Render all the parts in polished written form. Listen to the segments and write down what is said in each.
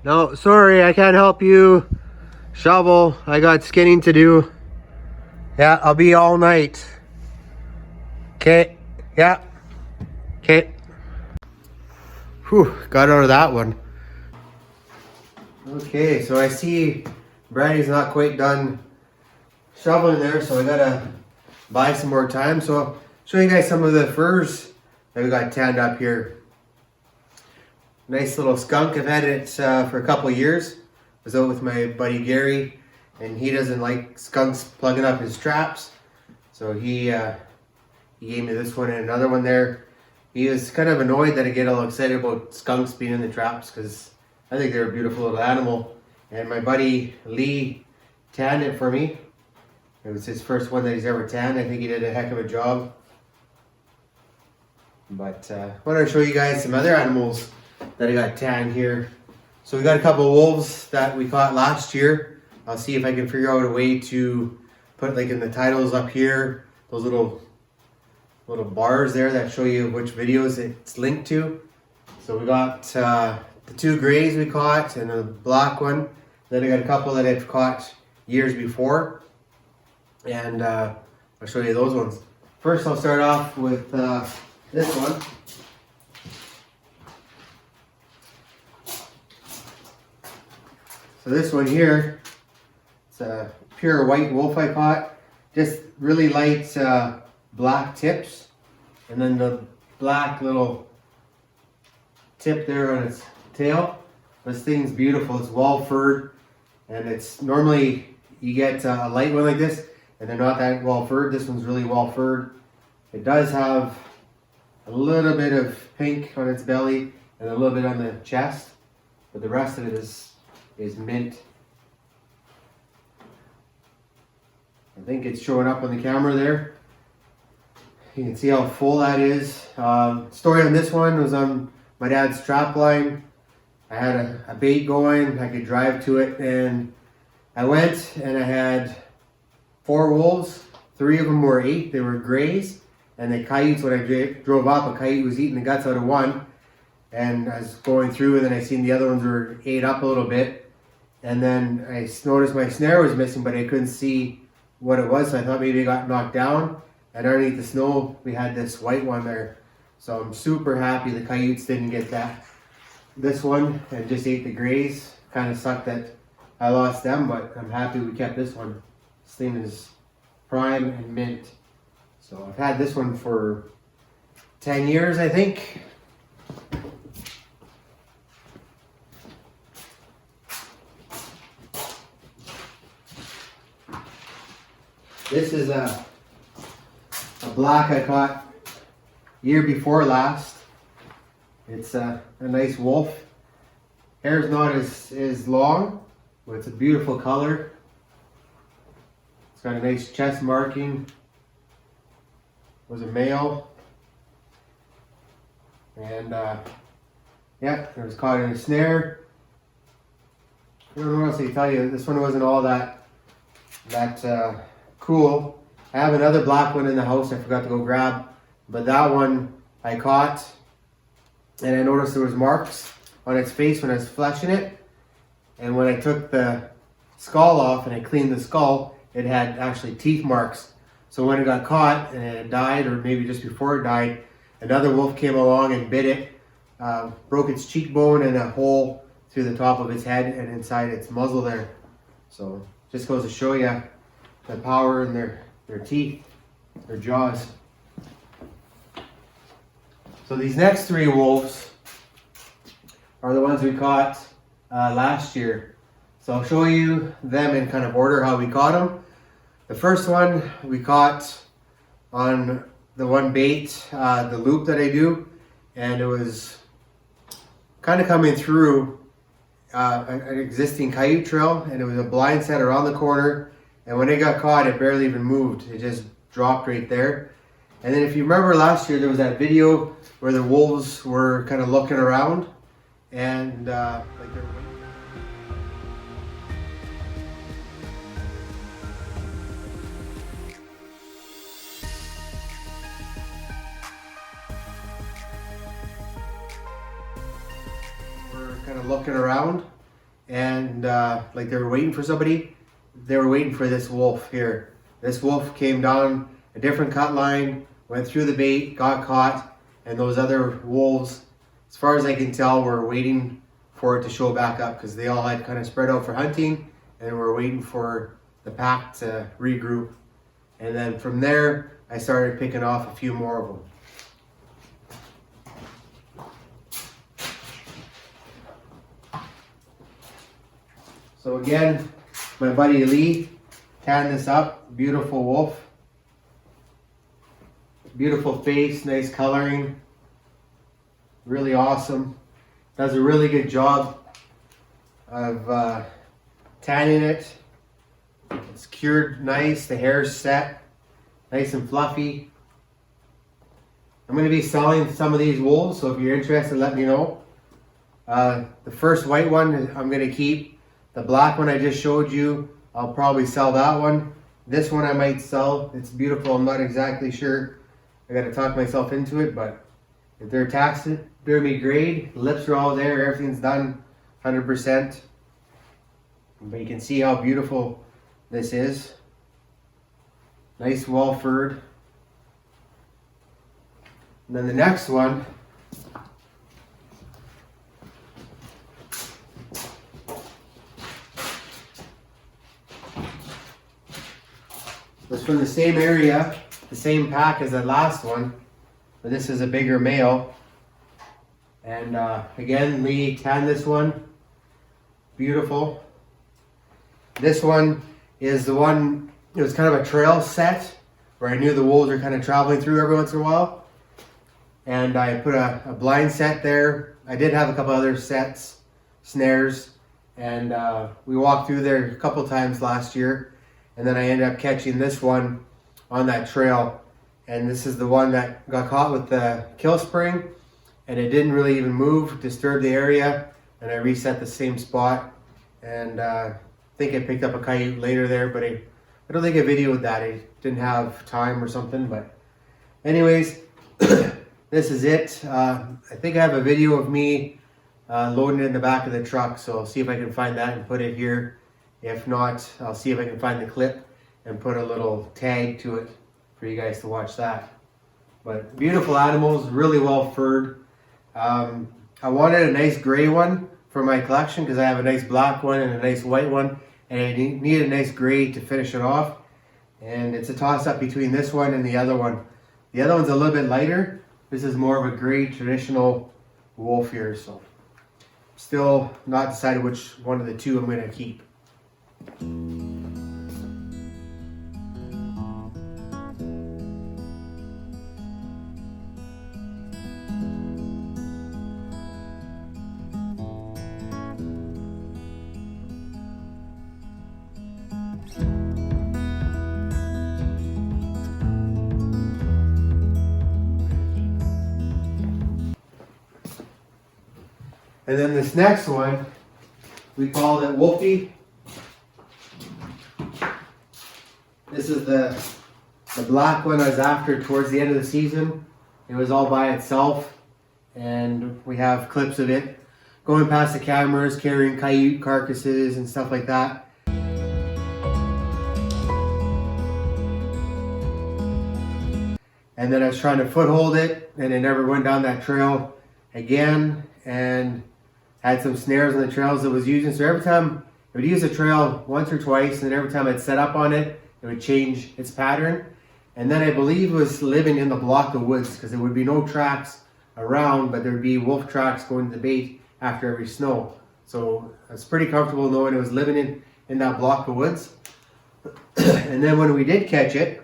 No, sorry, I can't help you shovel. I got skinning to do. Yeah, I'll be all night. Okay. Yeah. Okay. Whew, got out of that one. Okay, so I see Brandy's not quite done shoveling there, so I gotta buy some more time. So I'll show you guys some of the furs that we got tanned up here. Nice little skunk. I've had it for a couple years. I was out with my buddy Gary, and he doesn't like skunks plugging up his traps. So he gave me this one and another one there. He was kind of annoyed that I get all excited about skunks being in the traps because I think they're a beautiful little animal. And my buddy Lee tanned it for me. It was his first one that he's ever tanned. I think he did a heck of a job. But I wanted to show you guys some other animals that I got tanned here. So we got a couple of wolves that we caught last year. I'll see if I can figure out a way to put like in the titles up here, those little bars there that show you which videos it's linked to. So we got the two grays we caught and a black one. Then I got a couple that I've caught years before. And I'll show you those ones. First I'll start off with this one. So this one here, it's a pure white wolf I caught. Just really light black tips. And then the black little tip there on its tail. This thing's beautiful. It's well furred. And it's normally, you get a light one like this, and they're not that well furred. This one's really well furred. It does have a little bit of pink on its belly and a little bit on the chest. But the rest of it is mint. I think it's showing up on the camera there. You can see how full that is. Story on this one was on my dad's trap line. I had a bait going, I could drive to it, and I went and I had 4 wolves. 3 of them were 8, they were grays, and the coyotes, when I drove up, a coyote was eating the guts out of one, and I was going through, and then I seen the other ones were ate up a little bit. And then I noticed my snare was missing, but I couldn't see what it was, so I thought maybe it got knocked down. And underneath the snow, we had this white one there. So I'm super happy the coyotes didn't get this one and just ate the grays. Kind of sucked that I lost them, but I'm happy we kept this one. This thing is prime and mint. So I've had this one for 10 years, I think. This is a black I caught year before last. It's a nice wolf. Hair's not as long, but it's a beautiful color. It's got a nice chest marking. Was a male. And yeah, it was caught in a snare. I don't know what else to tell you. This one wasn't all that cool. I have another black one in the house I forgot to go grab, but that one I caught, and I noticed there was marks on its face when I was fleshing it, and when I took the skull off and I cleaned the skull, it had actually teeth marks. So when it got caught and it died, or maybe just before it died, another wolf came along and bit it, broke its cheekbone and a hole through the top of its head and inside its muzzle there. So just goes to show you the power in their teeth, their jaws. So these next 3 wolves are the ones we caught last year. So I'll show you them in kind of order how we caught them. The first one we caught on the one bait, the loop that I do, and it was kind of coming through an existing coyote trail, and it was a blind set around the corner. And when it got caught, it barely even moved. It just dropped right there. And then if you remember last year, there was that video where the wolves were kind of looking around and like they were waiting. We're kind of looking around and like they were waiting for somebody. They were waiting for this wolf here. This wolf came down a different cut line, went through the bait, got caught, and those other wolves, as far as I can tell, were waiting for it to show back up because they all had kind of spread out for hunting and were waiting for the pack to regroup. And then from there, I started picking off a few more of them. So again, my buddy Lee tanned this up. Beautiful wolf. Beautiful face, nice coloring. Really awesome. Does a really good job of tanning it. It's cured nice. The hair's set. Nice and fluffy. I'm going to be selling some of these wolves, so if you're interested, let me know. The first white one I'm going to keep. The black one I just showed you, I'll probably sell that one. This one I might sell. It's beautiful. I'm not exactly sure. I got to talk myself into it, but if they're taxidermy grade, lips are all there, everything's done 100%. But you can see how beautiful this is. Nice, well furred. And then the next one, was from the same area, the same pack as that last one, but this is a bigger male. And again, Lee tanned this one. Beautiful. This one is the one, it was kind of a trail set where I knew the wolves were kind of traveling through every once in a while. And I put a blind set there. I did have a couple other sets, snares, and we walked through there a couple times last year. And then I ended up catching this one on that trail. And this is the one that got caught with the kill spring, and it didn't really even move, disturb the area. And I reset the same spot. And I think I picked up a coyote later there, but I don't think I videoed that. I didn't have time or something. But anyways, this is it. I think I have a video of me loading it in the back of the truck. So I'll see if I can find that and put it here. If not, I'll see if I can find the clip and put a little tag to it for you guys to watch that. But beautiful animals, really well furred. I wanted a nice gray one for my collection because I have a nice black one and a nice white one, and I need a nice gray to finish it off. And it's a toss up between this one and the other one. The other one's a little bit lighter. This is more of a gray traditional wolf here, so still not decided which one of the two I'm going to keep. And then this next one, we called it Wolfie. This is the black one I was after towards the end of the season. It was all by itself, and we have clips of it going past the cameras, carrying coyote carcasses and stuff like that. And then I was trying to foothold it, and it never went down that trail again, and had some snares on the trails it was using. So every time it would use a trail once or twice, and then every time I'd set up on it, it would change its pattern. And then I believe it was living in the block of woods because there would be no tracks around, but there would be wolf tracks going to the bait after every snow. So I was pretty comfortable knowing it was living in that block of woods. And then when we did catch it,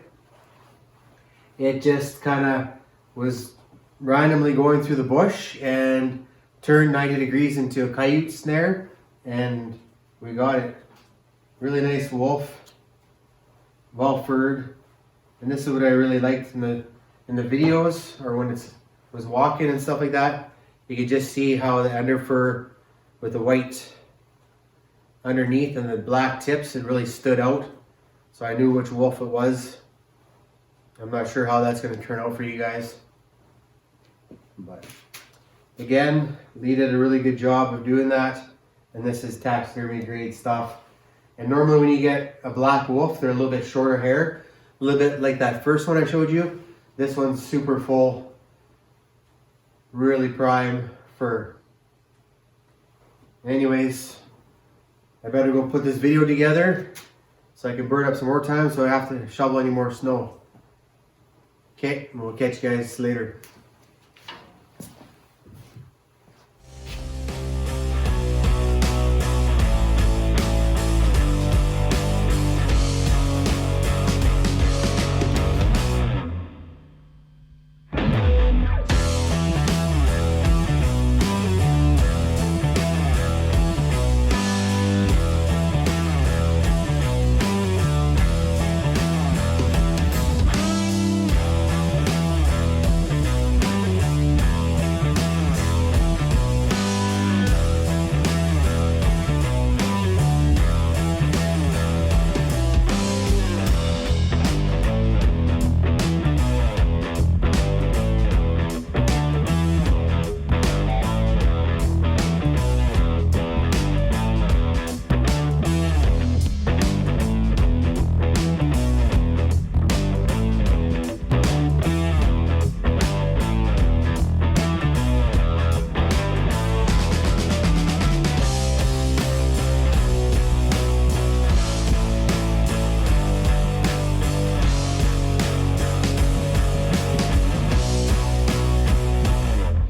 it just kind of was randomly going through the bush and turned 90 degrees into a coyote snare, and we got it. Really nice wolf, well furred. And this is what I really liked in the videos, or when it was walking and stuff like that. You could just see how the under fur with the white underneath and the black tips, it really stood out. So I knew which wolf it was. I'm not sure how that's going to turn out for you guys. But again, Lee did a really good job of doing that. And this is taxidermy grade stuff. And normally when you get a black wolf, they're a little bit shorter hair. A little bit like that first one I showed you. This one's super full. Really prime fur. Anyways, I better go put this video together so I can burn up some more time so I have to shovel any more snow. Okay, we'll catch you guys later.